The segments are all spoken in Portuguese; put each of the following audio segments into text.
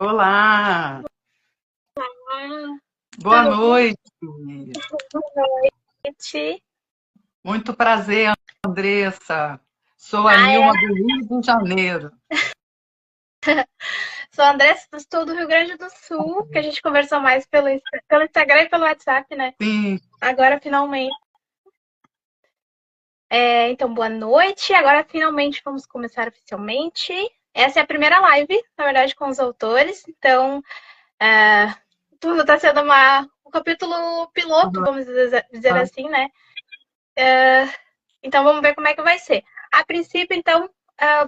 Olá, Ah, boa tudo bom? noite. Boa noite. Muito prazer, Andressa. Sou a Ah, Nilma é. do Rio de Janeiro. Sou a Andressa, estou do Rio Grande do Sul, que a gente conversou mais pelo Instagram e pelo WhatsApp, né? Sim, Agora, finalmente. Então, boa noite. Agora, finalmente, vamos começar oficialmente. Essa é a primeira live, na verdade, com os autores. Então, é, tudo está sendo um capítulo piloto, vamos dizer assim, né? Então, vamos ver como é que vai ser. A princípio, então,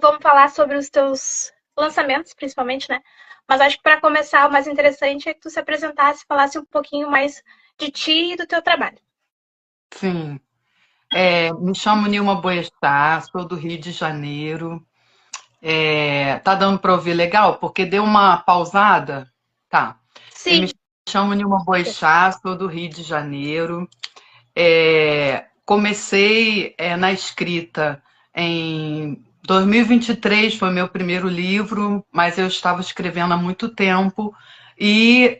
vamos falar sobre os teus lançamentos, principalmente, né? Mas acho que para começar, o mais interessante é que tu se apresentasse, falasse um pouquinho mais de ti e do teu trabalho. sim. Me chamo Nilma Boechat, sou do Rio de Janeiro. Tá dando para ouvir legal? Porque deu uma pausada? Tá. Eu me Sim, chamo Nilma Boechat, sou do Rio de Janeiro. Comecei na escrita em 2023, foi meu primeiro livro, mas eu estava escrevendo há muito tempo e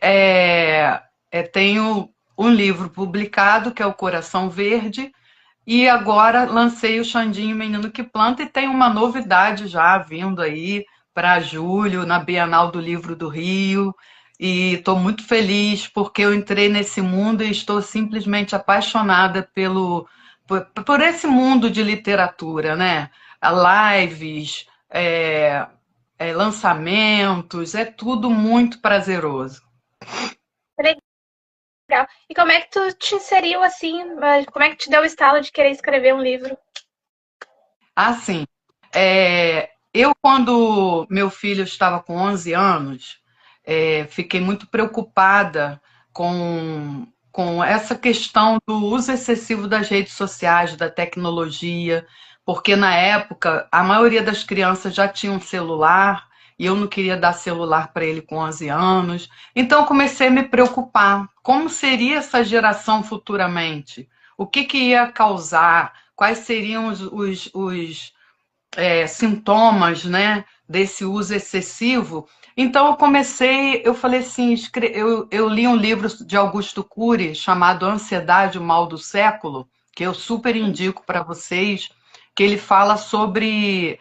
tenho um livro publicado que é O Coração Verde e agora lancei o Xandinho Menino que Planta e tem uma novidade já vindo aí para julho na Bienal do Livro do Rio. E estou muito feliz porque eu entrei nesse mundo e estou simplesmente apaixonada por esse mundo de literatura, né? Lives, lançamentos, é tudo muito prazeroso. legal. E como é que tu te inseriu assim? Como é que te deu o estalo de querer escrever um livro? Assim, eu, quando meu filho estava com 11 anos, fiquei muito preocupada com essa questão do uso excessivo das redes sociais, da tecnologia, porque na época a maioria das crianças já tinha um celular e eu não queria dar celular para ele com 11 anos. Então eu comecei a me preocupar. Como seria essa geração futuramente? O que que ia causar? Quais seriam os sintomas, né, desse uso excessivo? Então eu falei assim, eu li um livro de Augusto Cury chamado Ansiedade, o Mal do Século, que eu super indico para vocês, que ele fala sobre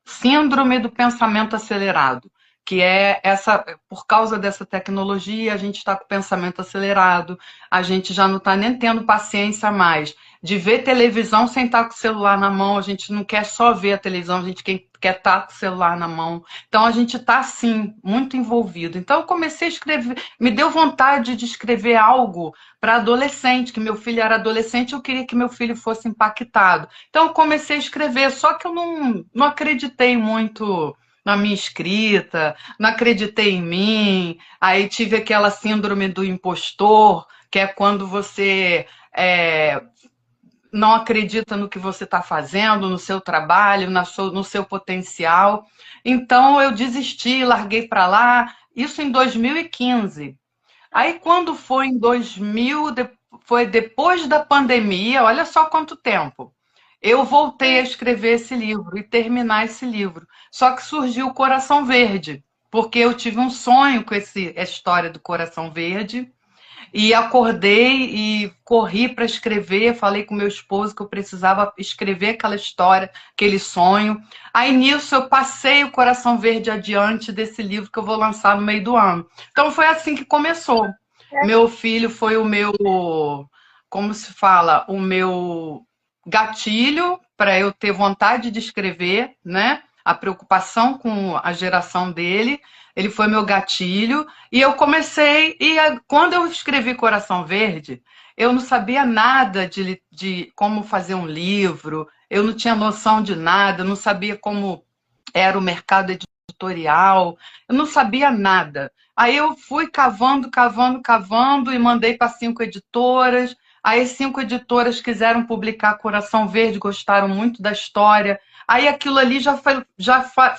síndrome do pensamento acelerado, que é essa, por causa dessa tecnologia, a gente está com o pensamento acelerado, a gente já não está nem tendo paciência mais de ver televisão sem estar com o celular na mão, a gente não quer só ver a televisão, a gente quer estar com o celular na mão. Então a gente está assim, muito envolvido. Então eu comecei a escrever, me deu vontade de escrever algo para adolescente, que meu filho era adolescente, eu queria que meu filho fosse impactado. Então eu comecei a escrever, só que eu não acreditei muito na minha escrita, não acreditei em mim. Aí tive aquela síndrome do impostor, que é quando você não acredita no que você está fazendo, no seu trabalho, no seu potencial. Então eu desisti, larguei para lá. Isso em 2015. Aí quando foi em 2000, foi depois da pandemia, olha só quanto tempo. Eu voltei a escrever esse livro e terminar esse livro. Só que surgiu o Coração Verde, porque eu tive um sonho com essa história do Coração Verde e acordei e corri para escrever. Falei com meu esposo que eu precisava escrever aquela história, aquele sonho. Aí nisso eu passei o Coração Verde adiante desse livro que eu vou lançar no meio do ano. Então foi assim que começou. Meu filho foi o meu, como se fala, o meu gatilho para eu ter vontade de escrever, né? A preocupação com a geração dele, ele foi meu gatilho e eu comecei. Quando eu escrevi Coração Verde, eu não sabia nada de como fazer um livro, eu não tinha noção de nada, eu não sabia como era o mercado editorial, eu não sabia nada. Aí eu fui cavando, cavando, cavando e mandei para 5 editoras. Aí 5 editoras quiseram publicar Coração Verde, gostaram muito da história. Aí aquilo ali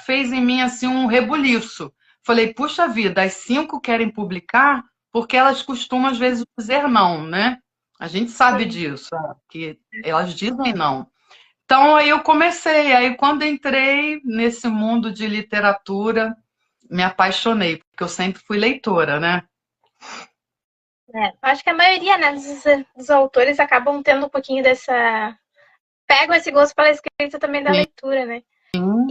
fez em mim assim um rebuliço. Falei, puxa vida, as 5 querem publicar porque elas costumam às vezes dizer não, né? A gente sabe Sim. disso, que elas dizem não. Então, aí eu comecei. Aí, quando entrei nesse mundo de literatura, me apaixonei, porque eu sempre fui leitora, né? Acho que a maioria, né, dos autores acabam tendo um pouquinho dessa... Pegam esse gosto pela escrita também da leitura, né? Sim.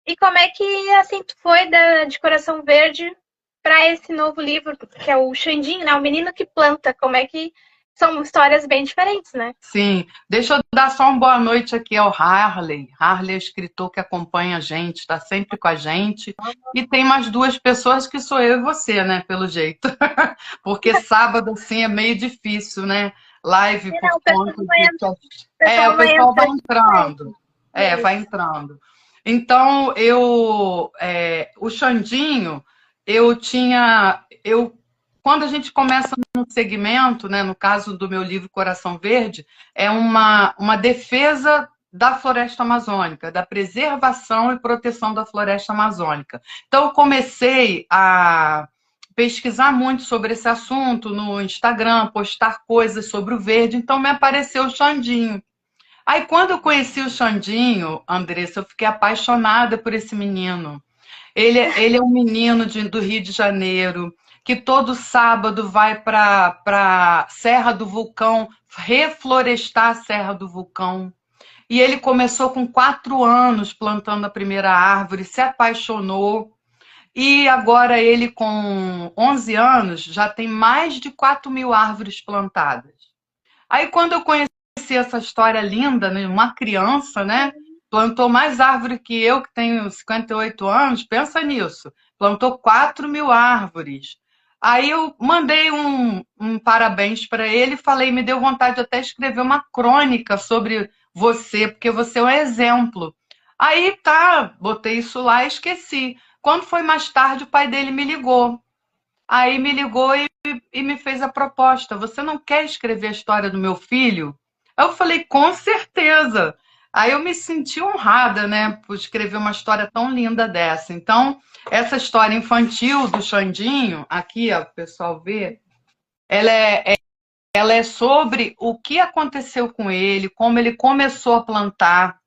E como é que, assim, tu foi de Coração Verde para esse novo livro, que é o Xandinho, né? O Menino que Planta. Como é que... São histórias bem diferentes, né? Sim, deixa eu dar só uma boa noite aqui ao Harley. Harley é escritor que acompanha a gente, está sempre com a gente. E tem mais duas pessoas que sou eu e você, né? Pelo jeito. Porque sábado, assim, é meio difícil, né? Live E por não, o pessoal conta vai, de... o O vai pessoal vai entrando. entrando. Vai entrando. Então, o Xandinho, quando a gente começa no segmento, né, no caso do meu livro Coração Verde, é uma defesa da floresta amazônica, da preservação e proteção da floresta amazônica. Então, eu comecei a pesquisar muito sobre esse assunto no Instagram, postar coisas sobre o verde, então me apareceu o Xandinho. Aí, quando eu conheci o Xandinho, Andressa, eu fiquei apaixonada por esse menino. Ele é um menino do Rio de Janeiro, que todo sábado vai para a Serra do Vulcão, reflorestar a Serra do Vulcão. E ele começou com 4 anos plantando a primeira árvore, se apaixonou. E agora ele, com 11 anos, já tem mais de 4.000 árvores plantadas. Aí, quando eu conheci essa história linda, né? Uma criança, né? Plantou mais árvore que eu, que tenho 58 anos, pensa nisso. Plantou 4.000 árvores. Aí eu mandei um parabéns para ele e falei, me deu vontade de até escrever uma crônica sobre você, porque você é um exemplo. Aí tá, botei isso lá e esqueci. Quando foi mais tarde, o pai dele me ligou. Aí me ligou e me fez a proposta. Você não quer escrever a história do meu filho? Aí eu falei, com certeza. Aí eu me senti honrada, né, por escrever uma história tão linda dessa. Então, essa história infantil do Xandinho, aqui, ó, o pessoal vê, ela ela é sobre o que aconteceu com ele, como ele começou a plantar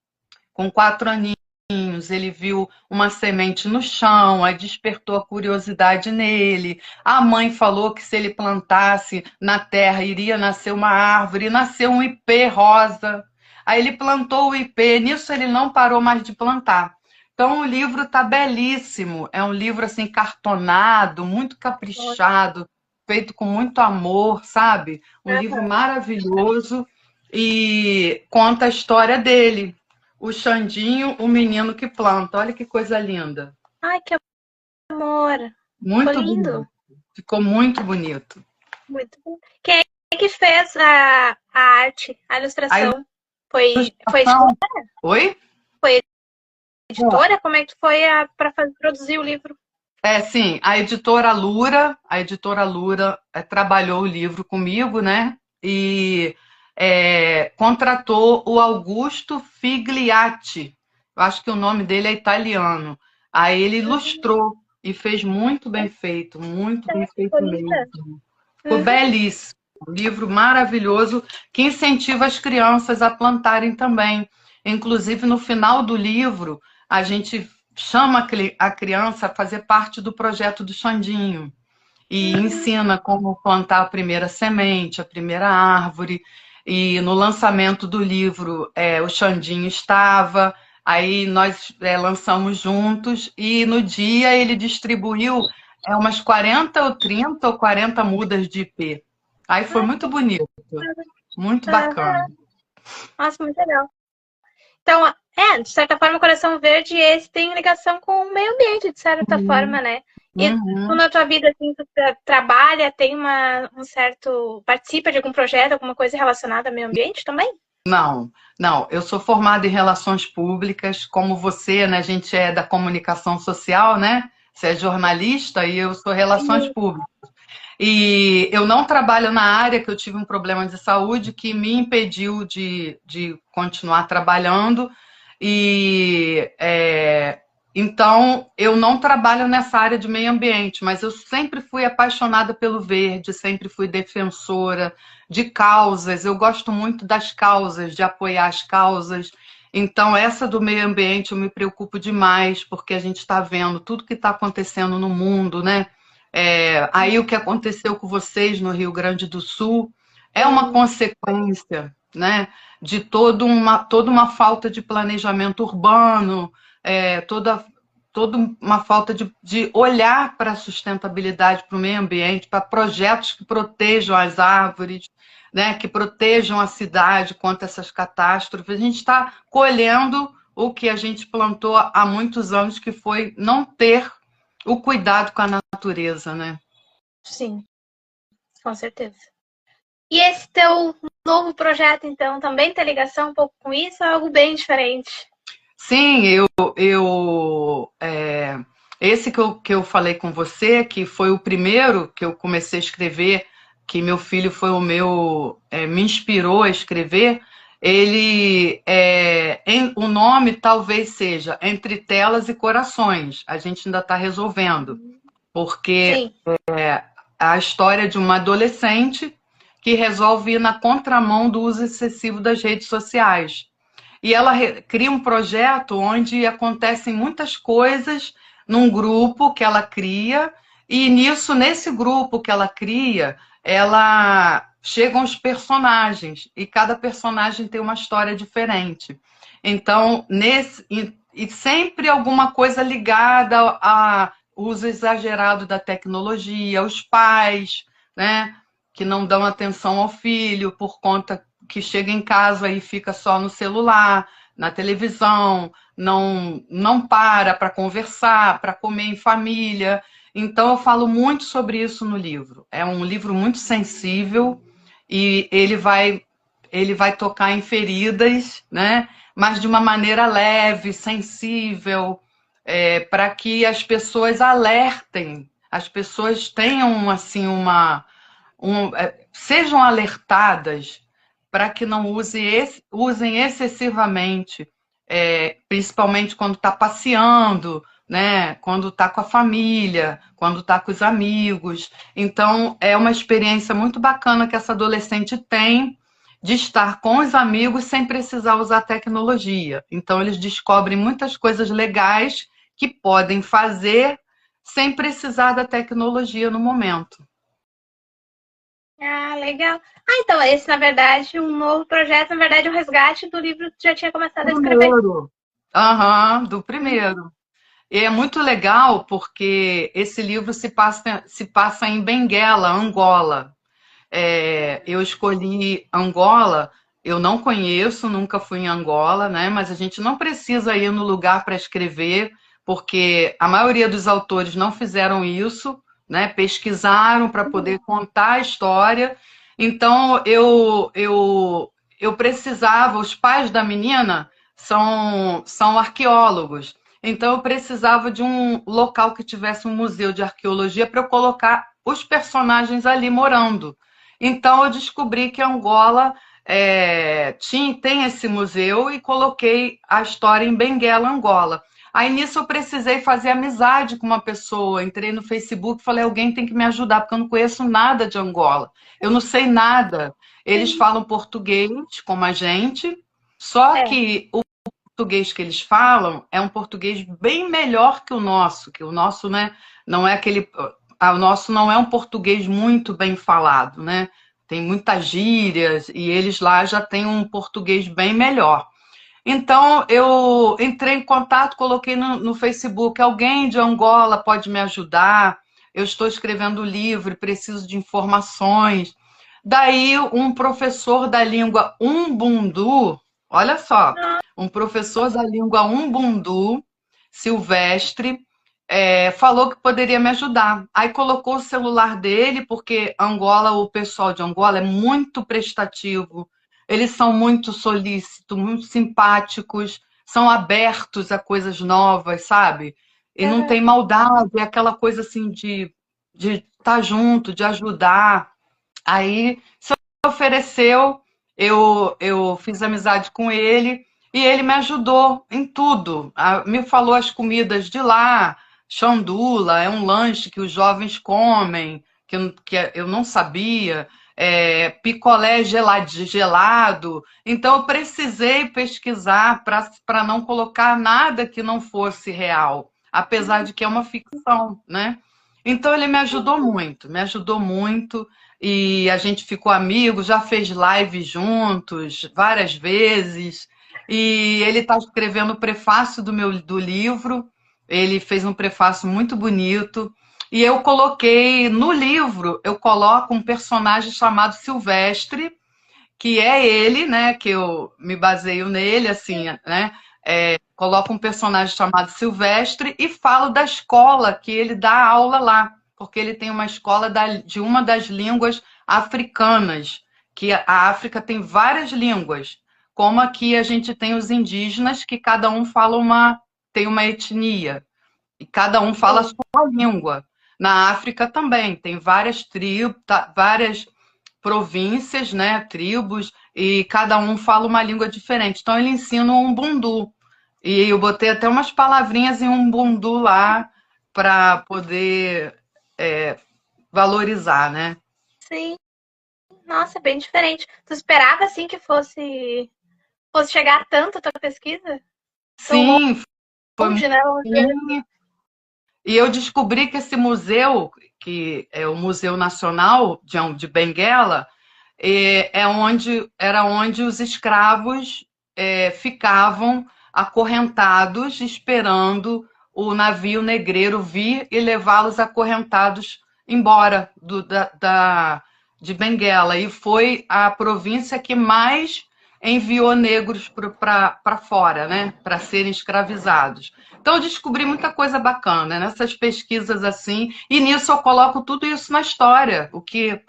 com 4 aninhos. Ele viu uma semente no chão, aí despertou a curiosidade nele. A mãe falou que se ele plantasse na terra iria nascer uma árvore, e nasceu um ipê rosa. Aí ele plantou o ipê, nisso ele não parou mais de plantar. Então o livro está belíssimo, é um livro assim cartonado, muito caprichado, feito com muito amor, sabe? Um livro maravilhoso e conta a história dele, o Xandinho, o menino que planta. Olha que coisa linda. Ai, que amor. Ficou Muito lindo. bonito. Ficou muito bonito. Muito bom. Quem é que fez a arte, a ilustração? Foi Ilustração. Oi? Foi editora? Como é que foi para produzir o livro? Sim, a editora Lura trabalhou o livro comigo, né? E contratou o Augusto Figliatti. Eu acho que o nome dele é italiano. Aí ele ilustrou e fez muito bem feito mesmo. Ficou belíssimo. Um livro maravilhoso que incentiva as crianças a plantarem também. Inclusive, no final do livro, a gente chama a criança a fazer parte do projeto do Xandinho e ensina como plantar a primeira semente, a primeira árvore. E no lançamento do livro, o Xandinho estava, aí nós lançamos juntos e no dia ele distribuiu umas 40 ou 30 ou 40 mudas de ipê. Aí foi muito bonito, muito bacana. Nossa, muito legal. Então, de certa forma, o Coração Verde, esse tem ligação com o meio ambiente, de certa forma, né? E tu, na tua vida, assim, tu trabalha, tem um certo... Participa de algum projeto, alguma coisa relacionada ao meio ambiente também? Não, não. Eu sou formada em relações públicas, como você, né? A gente é da comunicação social, né? Você é jornalista e eu sou relações públicas. E eu não trabalho na área, que eu tive um problema de saúde que me impediu de continuar trabalhando. E Então, eu não trabalho nessa área de meio ambiente, mas eu sempre fui apaixonada pelo verde, sempre fui defensora de causas. Eu gosto muito das causas, de apoiar as causas. Então, essa do meio ambiente eu me preocupo demais, porque a gente está vendo tudo que está acontecendo no mundo, né? Aí o que aconteceu com vocês no Rio Grande do Sul é uma consequência, né, de toda uma falta de planejamento urbano, toda uma falta de olhar para a sustentabilidade, para o meio ambiente, para projetos que protejam as árvores, né, que protejam a cidade contra essas catástrofes. A gente está colhendo o que a gente plantou há muitos anos, que foi não ter o cuidado com a natureza, né? Sim, com certeza. E esse teu novo projeto, então, também tem ligação um pouco com isso ou é algo bem diferente? Sim, esse que eu falei com você, que foi o primeiro que eu comecei a escrever, que meu filho foi me inspirou a escrever, o nome talvez seja Entre Telas e Corações. A gente ainda está resolvendo, porque Sim. é a história de uma adolescente que resolve ir na contramão do uso excessivo das redes sociais. E ela cria um projeto onde acontecem muitas coisas num grupo que ela cria, e nesse grupo que ela cria, ela chegam os personagens, e cada personagem tem uma história diferente. Então, e sempre alguma coisa ligada ao uso exagerado da tecnologia, os pais, né, que não dão atenção ao filho por conta que chega em casa e fica só no celular, na televisão, não para conversar, para comer em família. Então eu falo muito sobre isso no livro. É um livro muito sensível e ele vai tocar em feridas, né? Mas de uma maneira leve, sensível, para que as pessoas alertem, as pessoas tenham assim sejam alertadas para que não usem excessivamente, principalmente quando está passeando, né? Quando está com a família, quando está com os amigos. Então, é uma experiência muito bacana que essa adolescente tem de estar com os amigos sem precisar usar tecnologia. Então, eles descobrem muitas coisas legais que podem fazer sem precisar da tecnologia no momento. Ah, legal. Ah, então, esse, na verdade, um novo projeto, na verdade, o resgate do livro que tu já tinha começado a escrever. Primeiro. Aham, do primeiro. E é muito legal porque esse livro se passa em Benguela, Angola. Eu escolhi Angola, eu não conheço, nunca fui em Angola, né? Mas a gente não precisa ir no lugar para escrever, porque a maioria dos autores não fizeram isso, né? Pesquisaram para poder contar a história. Então eu precisava, os pais da menina são arqueólogos. Então, eu precisava de um local que tivesse um museu de arqueologia para eu colocar os personagens ali morando. Então, eu descobri que Angola tem esse museu e coloquei a história em Benguela, Angola. Aí, nisso, eu precisei fazer amizade com uma pessoa. Entrei no Facebook e falei, alguém tem que me ajudar, porque eu não conheço nada de Angola. Eu não sei nada. Eles falam português, como a gente, só É, que o português que eles falam é um português bem melhor que o nosso, né, não é aquele, o nosso não é um português muito bem falado, né? Tem muitas gírias e eles lá já têm um português bem melhor. Então eu entrei em contato, coloquei no Facebook, alguém de Angola pode me ajudar? Eu estou escrevendo livro, preciso de informações. Daí um professor da língua Umbundu, olha só, um professor da língua Umbundu, Silvestre, falou que poderia me ajudar. Aí colocou o celular dele, porque Angola, o pessoal de Angola é muito prestativo, eles são muito solícitos, muito simpáticos, são abertos a coisas novas, sabe? E não tem maldade, é aquela coisa assim de estar junto, de ajudar. Aí se ofereceu, eu fiz amizade com ele E ele me ajudou em tudo. Me falou as comidas de lá, chandula, é um lanche que os jovens comem, que eu não sabia, picolé gelado. Então, eu precisei pesquisar para não colocar nada que não fosse real, apesar de que é uma ficção, né? Então, ele me ajudou muito, e a gente ficou amigo, já fez live juntos várias vezes. E ele está escrevendo o prefácio do livro. Ele fez um prefácio muito bonito. E eu coloquei no livro, eu coloco um personagem chamado Silvestre, que é ele, né? Que eu me baseio nele, assim, né? Coloco um personagem chamado Silvestre e falo da escola que ele dá aula lá, porque ele tem uma escola de uma das línguas africanas, que a África tem várias línguas, como aqui a gente tem os indígenas, que cada um tem uma etnia, e cada um fala a Sim. sua língua. Na África também tem várias tribos, várias províncias, né, tribos, e cada um fala uma língua diferente. Então ele ensina um bundu. E eu botei até umas palavrinhas em um bundu lá para poder valorizar, né? Sim. Nossa, bem diferente. Tu esperava assim que fosse chegar tanto a tua pesquisa? Tão Sim, foi longe, né? muito. E eu descobri que esse museu, que é o Museu Nacional de Benguela, era onde os escravos ficavam acorrentados, esperando o navio negreiro vir e levá-los acorrentados embora de Benguela. E foi a província que mais enviou negros para fora, né, para serem escravizados. Então, eu descobri muita coisa bacana nessas pesquisas assim, e nisso eu coloco tudo isso na história, o que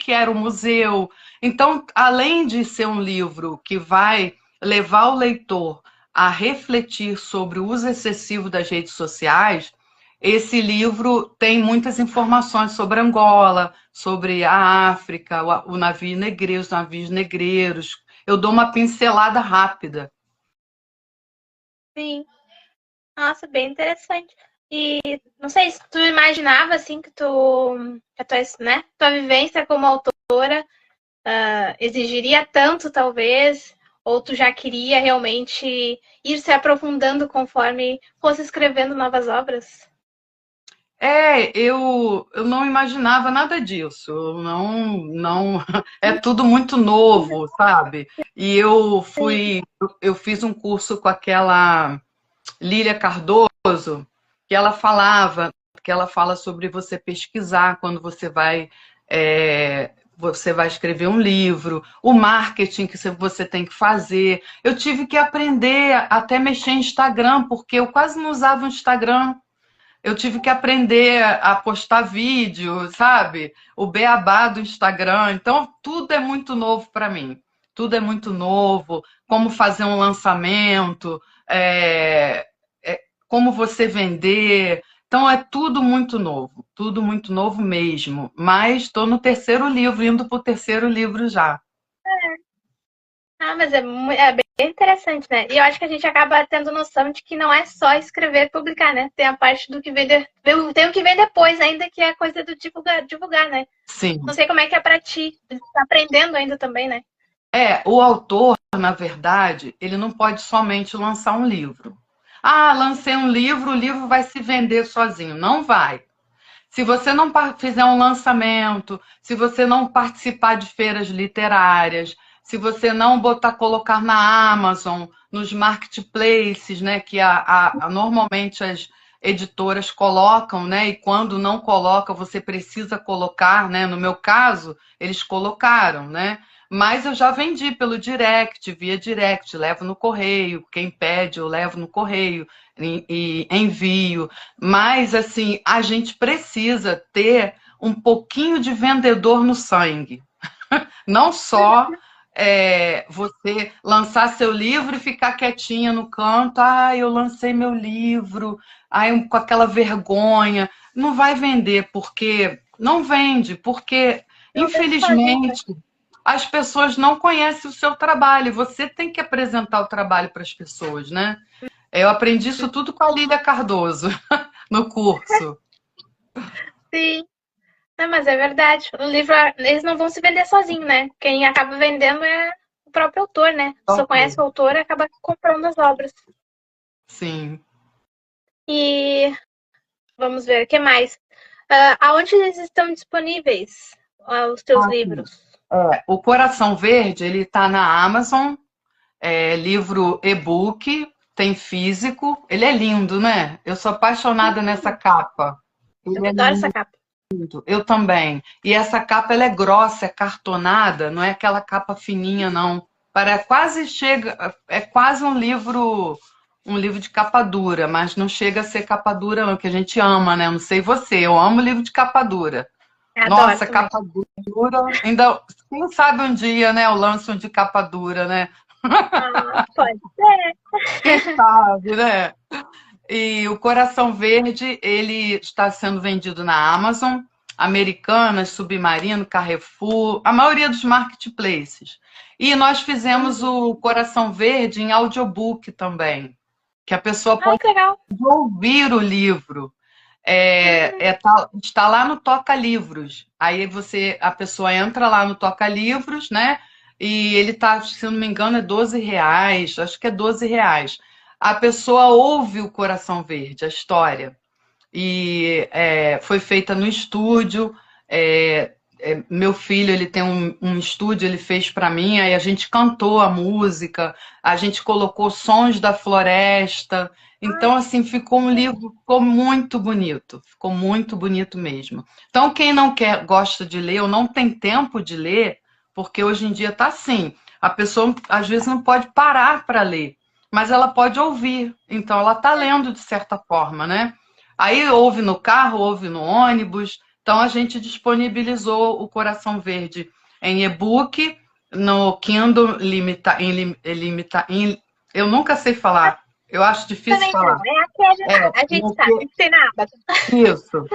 era o museu. Então, além de ser um livro que vai levar o leitor a refletir sobre o uso excessivo das redes sociais, esse livro tem muitas informações sobre Angola, sobre a África, o navio negreiro, os navios negreiros. Eu dou uma pincelada rápida. Sim. Nossa, bem interessante. E não sei se tu imaginava assim que a tua, né, tua vivência como autora exigiria tanto, talvez, ou tu já queria realmente ir se aprofundando conforme fosse escrevendo novas obras? Eu não imaginava nada disso. É tudo muito novo, sabe? E Sim. eu fiz um curso com aquela Lília Cardoso, que que ela fala sobre você pesquisar quando você vai escrever um livro, o marketing que você tem que fazer. Eu tive que aprender até mexer em Instagram, porque eu quase não usava o Instagram. Eu tive que aprender a postar vídeo, sabe? O beabá do Instagram. Então, tudo é muito novo para mim. Tudo é muito novo. Como fazer um lançamento, como você vender. Então, é tudo muito novo mesmo. Mas estou no terceiro livro, indo para o terceiro livro já. Ah, mas é bem interessante, né? E eu acho que a gente acaba tendo noção de que não é só escrever e publicar, né? Tem a parte do que vem, tem o que vem depois ainda, que é a coisa do divulgar, né? Não Sim. sei como é que é pra ti. Tá aprendendo ainda também, né? O autor, na verdade, ele não pode somente lançar um livro. Ah, lancei um livro, o livro vai se vender sozinho. Não vai. Se você não fizer um lançamento, se você não participar de feiras literárias, se você não colocar na Amazon, nos marketplaces, né, que normalmente as editoras colocam, né, e quando não coloca, você precisa colocar, né? No meu caso, eles colocaram, né? Mas eu já vendi pelo direct, via direct, levo no correio, quem pede eu levo no correio e envio. Mas, assim, a gente precisa ter um pouquinho de vendedor no sangue. Não só você lançar seu livro e ficar quietinha no canto. Ah, eu lancei meu livro. Ai, com aquela vergonha. Não vai vender, porque não vende, porque, Não vende sozinho, né? infelizmente, as pessoas não conhecem o seu trabalho. Você tem que apresentar o trabalho para as pessoas, né? Eu aprendi isso tudo com a Lília Cardoso no curso. Sim. Não, mas é verdade. O livro, eles não vão se vender sozinho, né? Quem acaba vendendo é o próprio autor, né? Só conhece o autor e acaba comprando as obras. Sim. E vamos ver, o que mais? Aonde eles estão disponíveis, os teus livros? O Coração Verde, ele está na Amazon, livro e-book, tem físico. Ele é lindo, né? Eu sou apaixonada nessa capa. Eu adoro essa capa. Eu também. E essa capa ela é grossa, é cartonada, não é aquela capa fininha, não. É quase um livro de capa dura, mas não chega a ser capa dura, não, que a gente ama, né? Não sei você, eu amo livro de capa dura. Nossa, capa dura. Ainda, quem sabe um dia, né? Eu lanço um de capa dura, né? Pode ser. Quem sabe, né? E o Coração Verde, ele está sendo vendido na Amazon, Americanas, Submarino, Carrefour, a maioria dos marketplaces. E nós fizemos o Coração Verde em audiobook também, que a pessoa pode ouvir o livro. Está lá no Toca Livros. Aí a pessoa entra lá no Toca Livros, né? E ele está, se não me engano, é R$12, acho que é R$12. A pessoa ouve o Coração Verde, a história. E foi feita no estúdio. Meu filho, ele tem um estúdio, ele fez para mim, aí a gente cantou a música, a gente colocou sons da floresta. Então, assim, ficou um livro, ficou muito bonito mesmo. Então, quem não gosta de ler ou não tem tempo de ler, porque hoje em dia está assim, a pessoa às vezes não pode parar para ler, mas ela pode ouvir, então ela está lendo de certa forma, né? Aí ouve no carro, ouve no ônibus, então a gente disponibilizou o Coração Verde em e-book, no Kindle eu nunca sei falar, eu acho difícil falar. A gente sabe, não tem nada. Isso.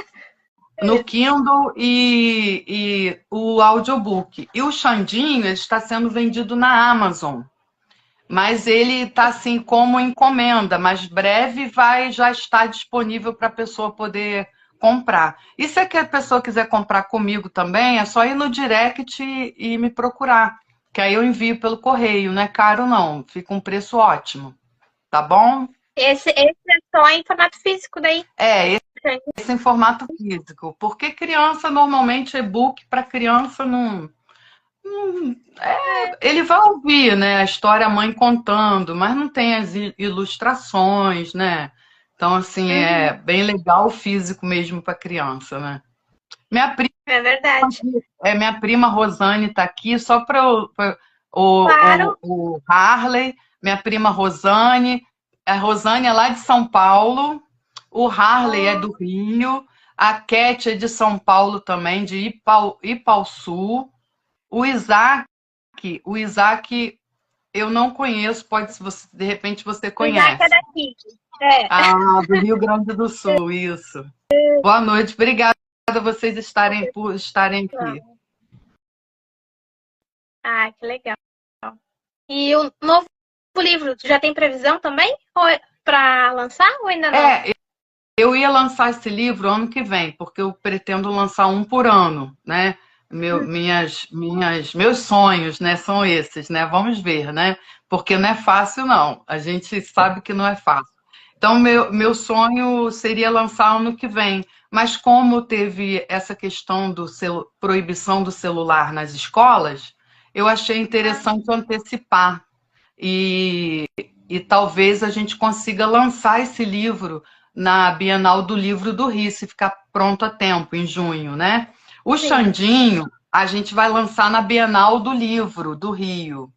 No Kindle e o audiobook. E o Xandinho, ele está sendo vendido na Amazon. Mas ele está assim como encomenda, mas breve vai já estar disponível para a pessoa poder comprar. E se a pessoa quiser comprar comigo também, é só ir no direct e me procurar, que aí eu envio pelo correio, não é caro não, fica um preço ótimo, tá bom? Esse é só em formato físico daí? Esse em formato físico, porque criança, normalmente e-book para criança não... ele vai ouvir, né, a história, a mãe contando, mas não tem as ilustrações, né? Então, assim, é bem legal o físico mesmo para criança, né? É verdade. Minha prima Rosane está aqui, só para o Harley, minha prima Rosane. A Rosane é lá de São Paulo, o Harley é do Rio, a Cat é de São Paulo também, de Ipauçu. O Isaac eu não conheço, de repente você conhece. O Isaac é daqui. Do Rio Grande do Sul, isso. Boa noite, obrigada a vocês por estarem aqui. Que legal. E o novo livro, já tem previsão também? Ou para lançar ou ainda não? Eu ia lançar esse livro ano que vem, porque eu pretendo lançar um por ano, né? Meus sonhos, né, são esses, né? Vamos ver, né? Porque não é fácil, não. A gente sabe que não é fácil. Então, meu sonho seria lançar ano que vem. Mas como teve essa questão proibição do celular nas escolas, eu achei interessante antecipar. E talvez a gente consiga lançar esse livro na Bienal do Livro do Rio, se ficar pronto a tempo, em junho, né? O Xandinho, a gente vai lançar na Bienal do Livro do Rio.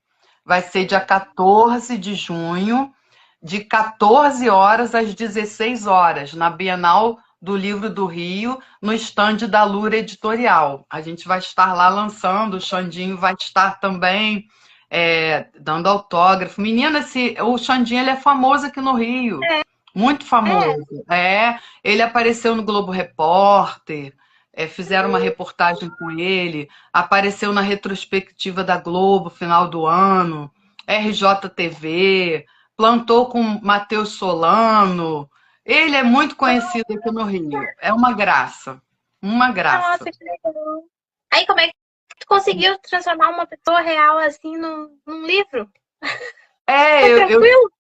Vai ser dia 14 de junho, de 14 horas às 16 horas, na Bienal do Livro do Rio, no estande da Lura Editorial. A gente vai estar lá lançando, o Xandinho vai estar também dando autógrafo. Menina, o Xandinho ele é famoso aqui no Rio, muito famoso. Ele apareceu no Globo Repórter, fizeram uma reportagem com ele, apareceu na retrospectiva da Globo, final do ano, RJTV, plantou com Matheus Solano. Ele é muito conhecido aqui no Rio. É uma graça. Uma graça. Nossa, que legal. Aí, como é que tu conseguiu transformar uma pessoa real assim num livro? É, Foi tranquilo?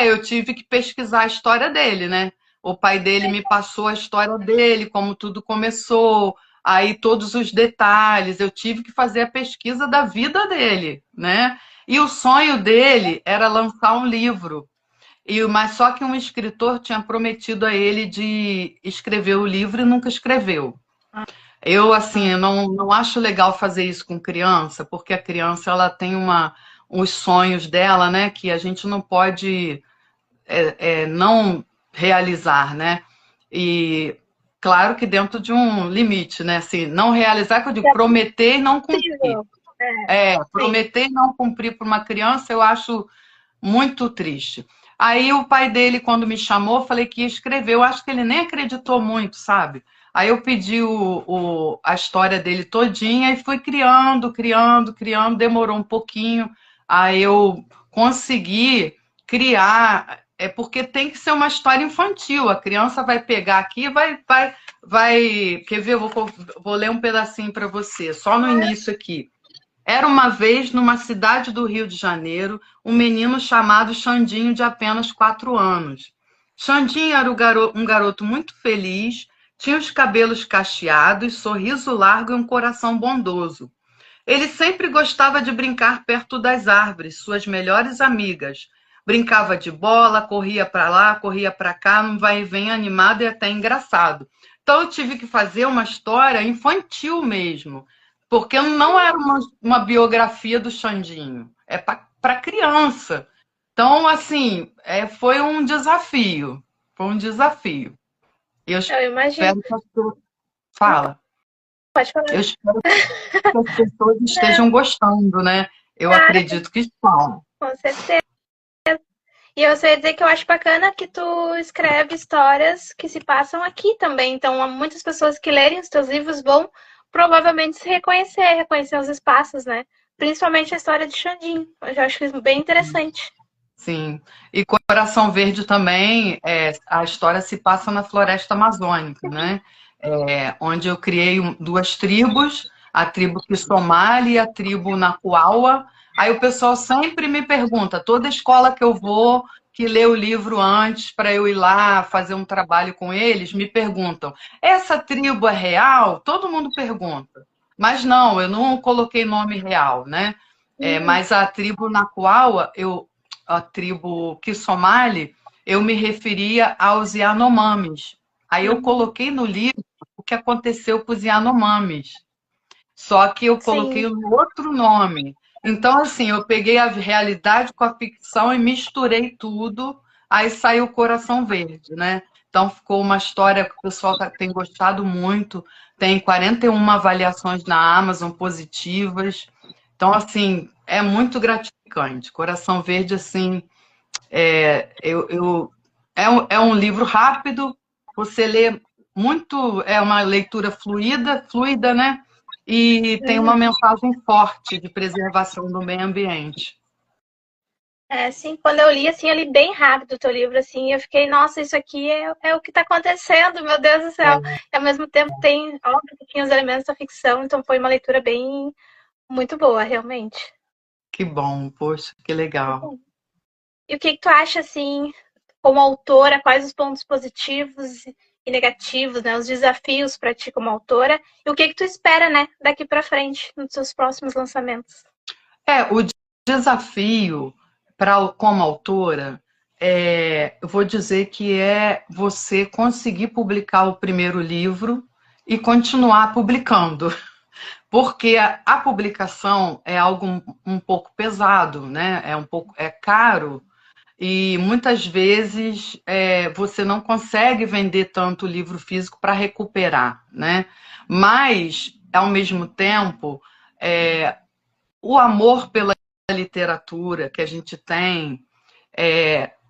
eu tive que pesquisar a história dele, né? O pai dele me passou a história dele, como tudo começou, aí todos os detalhes. Eu tive que fazer a pesquisa da vida dele, né? E o sonho dele era lançar um livro. Mas só que um escritor tinha prometido a ele de escrever o livro e nunca escreveu. Eu, assim, eu não acho legal fazer isso com criança, porque a criança ela tem os sonhos dela, né, que a gente não pode não realizar, né? E claro que dentro de um limite, né? Assim, não realizar, que eu digo, É prometer e não cumprir. possível. É, sim. Prometer e não cumprir para uma criança, eu acho muito triste. Aí o pai dele, quando me chamou, eu falei que ia escrever. Eu acho que ele nem acreditou muito, sabe? Aí eu pedi a história dele todinha e fui criando, criando, criando. Demorou um pouquinho. Aí eu consegui criar. É porque tem que ser uma história infantil. A criança vai pegar aqui e vai. Quer ver? Eu vou ler um pedacinho para você, só no início aqui. Era uma vez, numa cidade do Rio de Janeiro, um menino chamado Xandinho, de apenas 4 anos. Xandinho era um garoto muito feliz, tinha os cabelos cacheados, sorriso largo e um coração bondoso. Ele sempre gostava de brincar perto das árvores, suas melhores amigas. Brincava de bola, corria para lá, corria para cá, num vai e vem animado e até engraçado. Então eu tive que fazer uma história infantil mesmo, porque não era uma biografia do Xandinho, é para criança. Então, assim, foi um desafio. Foi um desafio. Eu Eu imagino. espero que as pessoas... Fala. Pode falar. Eu espero que as pessoas estejam gostando, né? Eu Cara, acredito que estão. com certeza. E eu sei dizer que eu acho bacana que tu escreve histórias que se passam aqui também. Então, muitas pessoas que lerem os teus livros vão provavelmente se reconhecer os espaços, né? Principalmente a história de Xandinho. Eu já acho isso bem interessante. Sim. E Coração Verde também, a história se passa na floresta amazônica, né? Onde eu criei duas tribos, a tribo Quissomali e a tribo Nacuaua. Aí o pessoal sempre me pergunta, toda escola que eu vou, que lê o livro antes para eu ir lá fazer um trabalho com eles, me perguntam, essa tribo é real? Todo mundo pergunta. Mas não, eu não coloquei nome real, né? Mas a tribo Nacuaua, a tribo Quissomali, eu me referia aos Yanomamis. Aí eu coloquei no livro o que aconteceu com os Yanomamis. Só que eu coloquei Sim, um outro nome. Então, assim, eu peguei a realidade com a ficção e misturei tudo, aí saiu Coração Verde, né? Então ficou uma história que o pessoal tem gostado muito, tem 41 avaliações na Amazon positivas. Então, assim, é muito gratificante. Coração Verde, assim, é um livro rápido, você lê muito, é uma leitura fluida, né? E tem uma mensagem forte de preservação do meio ambiente. assim, quando eu li bem rápido o teu livro, assim, eu fiquei, nossa, isso aqui é o que está acontecendo, meu Deus do céu. E ao mesmo tempo tem, óbvio que tinha os elementos da ficção, então foi uma leitura bem, muito boa, realmente. Que bom, poxa, que legal. E o que tu acha, assim, como autora, quais os pontos positivos e negativos, né, os desafios para ti como autora, e o que tu espera, né, daqui para frente, nos seus próximos lançamentos? O desafio como autora, eu vou dizer que é você conseguir publicar o primeiro livro e continuar publicando. Porque a publicação é algo um pouco pesado, né? É caro e muitas vezes você não consegue vender tanto livro físico para recuperar, né? Mas, ao mesmo tempo, o amor pela literatura que a gente tem,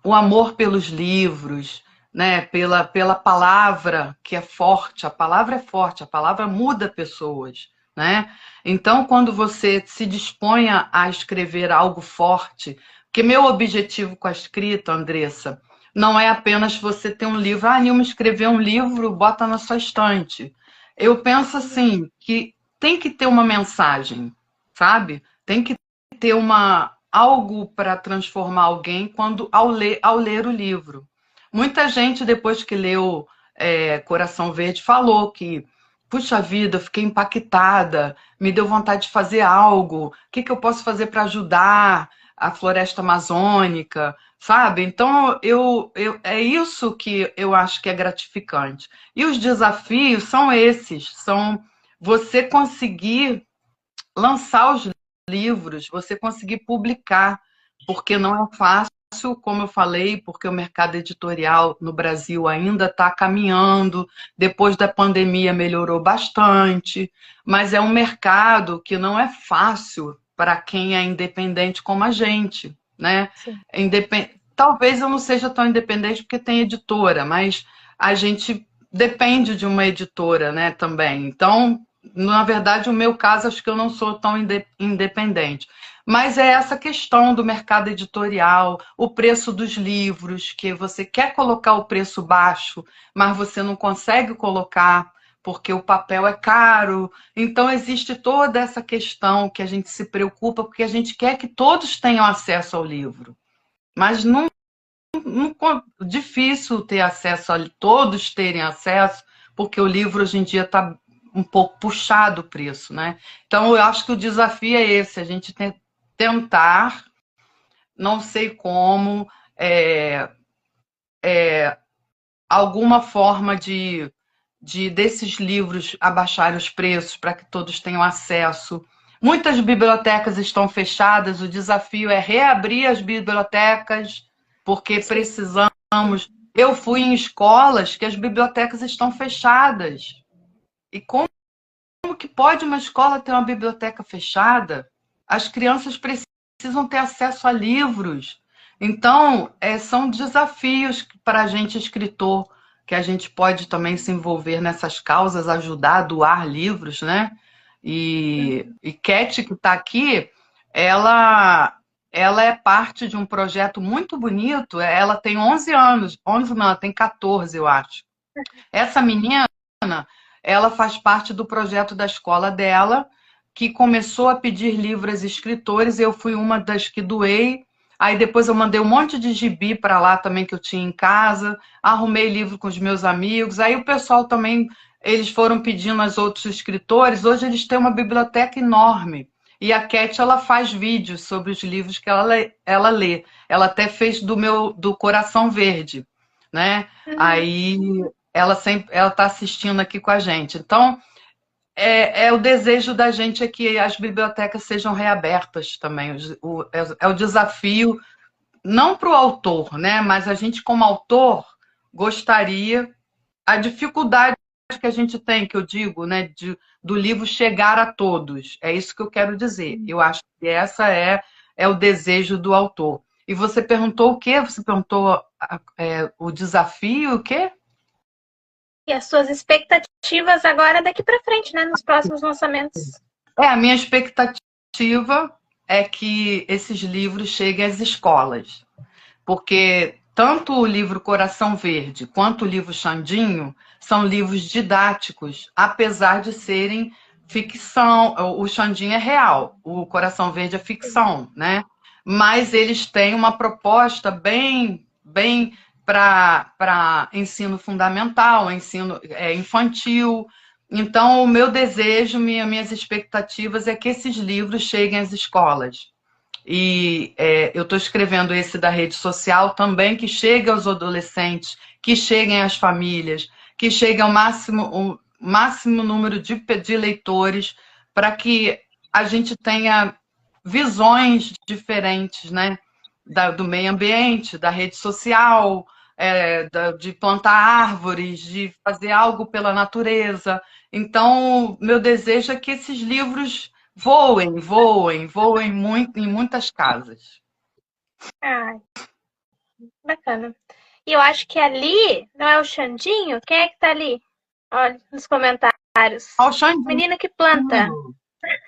o amor pelos livros, né? Pela palavra que é forte. A palavra é forte, a palavra muda pessoas, né? Então, quando você se dispõe a escrever algo forte, porque meu objetivo com a escrita, Andressa, não é apenas você ter um livro, Nilma escreveu um livro, bota na sua estante. Eu penso assim, que tem que ter uma mensagem, sabe? Tem que ter algo para transformar alguém ao ler o livro. Muita gente, depois que leu Coração Verde, falou que, puxa vida, eu fiquei impactada, me deu vontade de fazer algo, o que eu posso fazer para ajudar a floresta amazônica, sabe? Então, é isso que eu acho que é gratificante. E os desafios são esses, são você conseguir lançar os livros, você conseguir publicar, porque não é fácil, como eu falei, porque o mercado editorial no Brasil ainda está caminhando, depois da pandemia melhorou bastante, mas é um mercado que não é fácil para quem é independente como a gente, né? Talvez eu não seja tão independente porque tem editora, mas a gente depende de uma editora, né, também. Então, na verdade, o meu caso, acho que eu não sou tão independente. Mas é essa questão do mercado editorial, o preço dos livros, que você quer colocar o preço baixo, mas você não consegue colocar porque o papel é caro. Então, existe toda essa questão que a gente se preocupa, porque a gente quer que todos tenham acesso ao livro. Mas não difícil ter acesso a todos terem acesso, porque o livro hoje em dia está um pouco puxado o preço, né? Então eu acho que o desafio é esse, a gente tentar, não sei como, alguma forma desses livros abaixarem os preços para que todos tenham acesso. Muitas bibliotecas estão fechadas, o desafio é reabrir as bibliotecas, porque precisamos. Eu fui em escolas que as bibliotecas estão fechadas. E como que pode uma escola ter uma biblioteca fechada? As crianças precisam ter acesso a livros. Então, são desafios para a gente, escritor, que a gente pode também se envolver nessas causas, ajudar a doar livros, né? E Cat, que está aqui, ela é parte de um projeto muito bonito. Ela tem 11 anos, 11 não, ela tem 14, eu acho. Essa menina, ela faz parte do projeto da escola dela, que começou a pedir livros aos escritores. Eu fui uma das que doei. Aí depois eu mandei um monte de gibi para lá também que eu tinha em casa. Arrumei livro com os meus amigos. Aí o pessoal também, eles foram pedindo aos outros escritores. Hoje eles têm uma biblioteca enorme. E a Cat, ela faz vídeos sobre os livros que ela lê. Ela até fez do Coração Verde, né? Aí ela está assistindo aqui com a gente. Então, o desejo da gente é que as bibliotecas sejam reabertas também. É o desafio, não para o autor, né? Mas a gente, como autor, gostaria. A dificuldade que a gente tem, que eu digo, né? Do livro chegar a todos. É isso que eu quero dizer. Eu acho que essa é o desejo do autor. E você perguntou o quê? Você perguntou o desafio, o quê? E as suas expectativas agora daqui para frente, né? Nos próximos lançamentos. A minha expectativa é que esses livros cheguem às escolas. Porque tanto o livro Coração Verde quanto o livro Xandinho são livros didáticos, apesar de serem ficção. O Xandinho é real, o Coração Verde é ficção, né? Mas eles têm uma proposta bem para ensino fundamental, ensino infantil. Então, o meu desejo, minhas expectativas é que esses livros cheguem às escolas. E eu estou escrevendo esse da rede social também, que chegue aos adolescentes, que cheguem às famílias, que chegue ao máximo número de leitores, para que a gente tenha visões diferentes, né? Do meio ambiente, da rede social, de plantar árvores, de fazer algo pela natureza. Então, meu desejo é que esses livros voem muito em muitas casas. Bacana. E eu acho que ali, não é o Xandinho? Quem é que tá ali? Olha, nos comentários. Ao Xandinho. Menino que planta.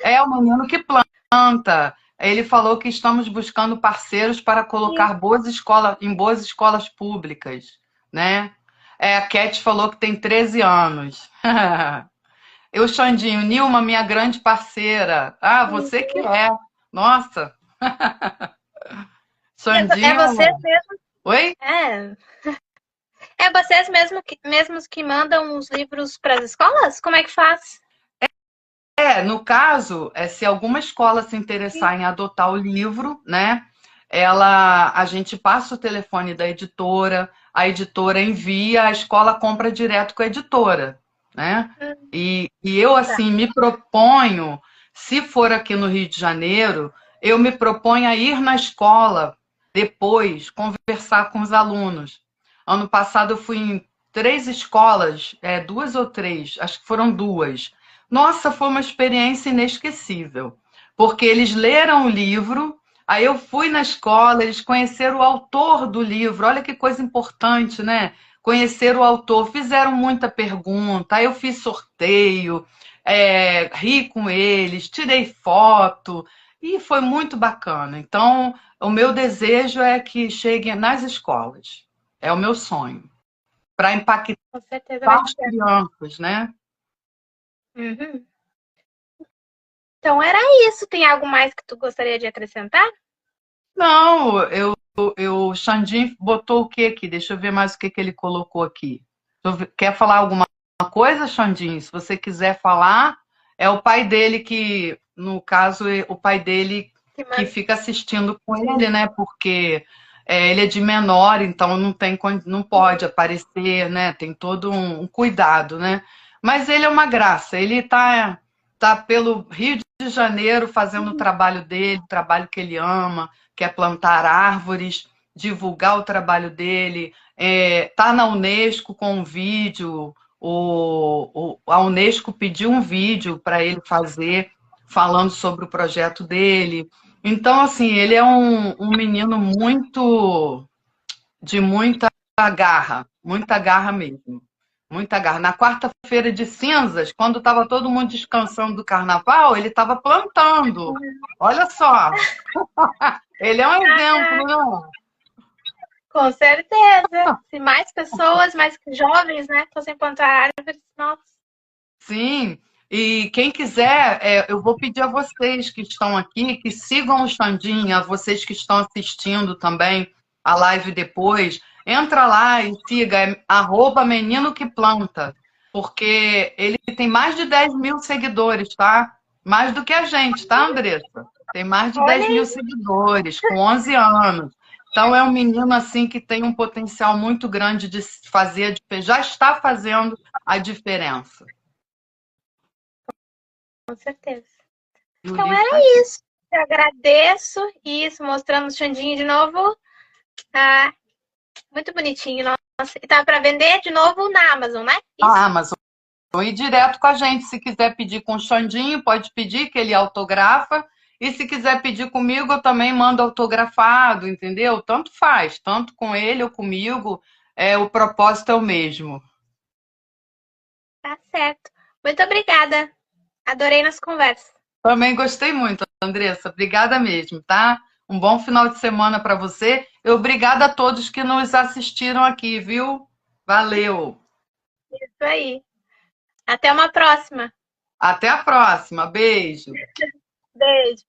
É o menino que planta. Ele falou que estamos buscando parceiros para colocar em boas escolas públicas, né? A Cat falou que tem 13 anos. Eu, Xandinho, Nilma, minha grande parceira. Ah, você que é. Nossa. É Xandinho. vocês mesmo? Oi? É vocês mesmos que mandam os livros para as escolas? Como é que faz? No caso, se alguma escola se interessar em adotar o livro, né? A gente passa o telefone da editora, a editora envia, a escola compra direto com a editora, né? E eu, assim, me proponho, se for aqui no Rio de Janeiro, eu me proponho a ir na escola depois, conversar com os alunos. Ano passado eu fui em 3 escolas, 2 ou 3, acho que foram 2. Nossa, foi uma experiência inesquecível, porque eles leram o livro, aí eu fui na escola, eles conheceram o autor do livro, olha que coisa importante, né? Conhecer o autor, fizeram muita pergunta, aí eu fiz sorteio, ri com eles, tirei foto, e foi muito bacana. Então, o meu desejo é que cheguem nas escolas, é o meu sonho, para impactar Com certeza vai as ser. crianças, né? Uhum. Então era isso. Tem algo mais que tu gostaria de acrescentar? Não, o Xandinho botou o que aqui? Deixa eu ver mais o que ele colocou aqui. Quer falar alguma coisa, Xandinho? Se você quiser falar, é o pai dele que, no caso, o pai dele que fica assistindo com ele, né? Porque ele é de menor, então não pode aparecer, né? Tem todo um cuidado, né? Mas ele é uma graça. Ele tá pelo Rio de Janeiro fazendo o trabalho dele, o trabalho que ele ama, que é plantar árvores, divulgar o trabalho dele. Tá na Unesco com um vídeo. A Unesco pediu um vídeo para ele fazer, falando sobre o projeto dele. Então, assim, ele é um menino de muita garra mesmo. Muita garra. Na quarta-feira de cinzas, quando estava todo mundo descansando do carnaval, ele estava plantando. Olha só. Ele é um exemplo, não? Com certeza. Se mais pessoas, mais jovens, né, fossem plantar árvores, nossa. Sim. E quem quiser, eu vou pedir a vocês que estão aqui, que sigam o Xandinho, a vocês que estão assistindo também a live depois, entra lá e siga, @menino que planta, porque ele tem mais de 10 mil seguidores, tá? Mais do que a gente, tá, Andressa? Tem mais de 10 mil seguidores, com 11 anos. Então é um menino assim que tem um potencial muito grande de fazer, já está fazendo a diferença. Com certeza. Então era isso. Eu agradeço isso, mostrando o Xandinho de novo. Ah, muito bonitinho, nossa. E tá para vender de novo na Amazon, né? Isso. A Amazon. Ir direto com a gente. Se quiser pedir com o Xandinho, pode pedir, que ele autografa. E se quiser pedir comigo, eu também mando autografado, entendeu? Tanto faz, tanto com ele ou comigo, o propósito é o mesmo. Tá certo. Muito obrigada. Adorei nossa conversa. Também gostei muito, Andressa. Obrigada mesmo, tá? Um bom final de semana para você. E obrigada a todos que nos assistiram aqui, viu? Valeu. Isso aí. Até uma próxima. Até a próxima. Beijo. Beijo.